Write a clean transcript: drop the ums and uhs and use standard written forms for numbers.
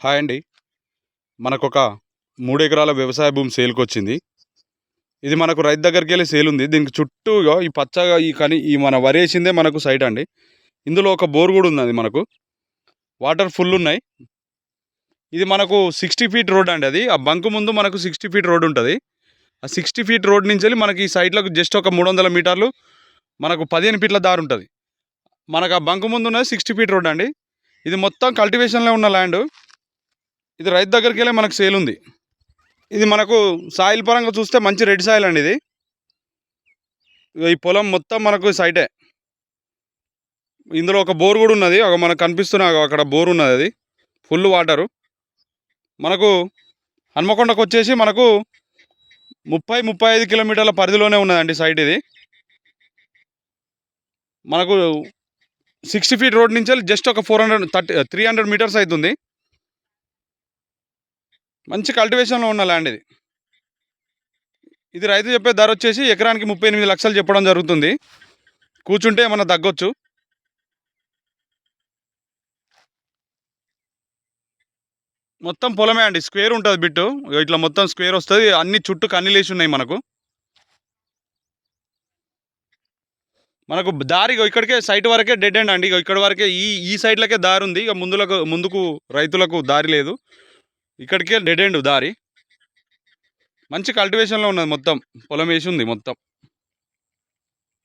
Hi అండి. మనకొక 3 ఎకరాల వ్యవసాయ భూమి సేల్‌కొచ్చింది. ఇది మనకు రైతు దగ్గరికెళ్ళి సేలుంది. దీనికి చుట్టూ ఇగో ఈ పచ్చగా ఈ మన వరేసిందే మనకు సైట్ అండి. ఇందులో ఒక బోర్ గూడా ఉన్నది మనకు. వాటర్ ఫుల్లున్నాయి. ఇది మనకు 60 ఫీట్ రోడ్ అండి అది. ఆ బంక్ ముందు మనకు 60 ఫీట్ రోడ్ ఉంటది. ఆ 60 ఫీట్ రోడ్ నుంచెల్లి మనకి ఈ సైట్‌లకు జస్ట్ ఒక 300 మీటర్లు మనకు 15 ఫీట్ల దారుంటది. మనకు ఆ బంక్ ముందున్నది 60 ఫీట్ రోడ్ అండి. ఇది మొత్తం కల్టివేషన్‌లో ఉన్న ల్యాండు. ఇది రైతు దగ్గరికెళ్ళే మనకు సేలుంది. ఇది మనకు సాయిల్ పరంగా చూస్తే మంచి రెడ్ సాయిల్ అండి ఇది. ఈ పొలం మొత్తం మనకు సైటే. ఇందులో ఒక బోర్ గూడా ఉన్నది. మనకు కనిపిస్తున్న అక్కడ బోర్ ఉన్నది అది. Full water. మనకు హన్మకొండకొచ్చేసి మనకు 35 కిలోమీటర్ల పరిధిలోనే ఉన్నదండి సైట్ ఇది. మనకు 60 ఫీట్ రోడ్ నుంచెల్లి జస్ట్ ఒక 300 మీటర్స్ అయితుంది. మంచి కల్టివేషన్‌లో ఉన్న ల్యాండ్ ఇది. ఇది రైతు చెప్పే ధర వచ్చేసి ఎకరానికి 38 లక్షలు చెప్పడం జరుగుతుంది. కూర్చుంటే ఏమన్నా తగ్గొచ్చు. మొత్తం పొలమే అండి. స్క్వేర్ ఉంటుంది బిట్టు. ఇట్లా మొత్తం స్క్వేర్ వస్తుంది. అన్ని చుట్టూ కన్నీలేసి ఉన్నాయి మనకు. మనకు దారి ఇక్కడికే సైట్ వరకే డెడ్ ఎండ్ అండి. ఇక్కడ వరకే ఈ సైడ్లకే దారి ఉంది. ఇక ముందుకు రైతులకు దారి లేదు. ఇక్కడికే డెడ్ ఎండ్ దారి. మంచి కల్టివేషన్లో ఉన్నది మొత్తం. పొలం వేసి ఉంది మొత్తం.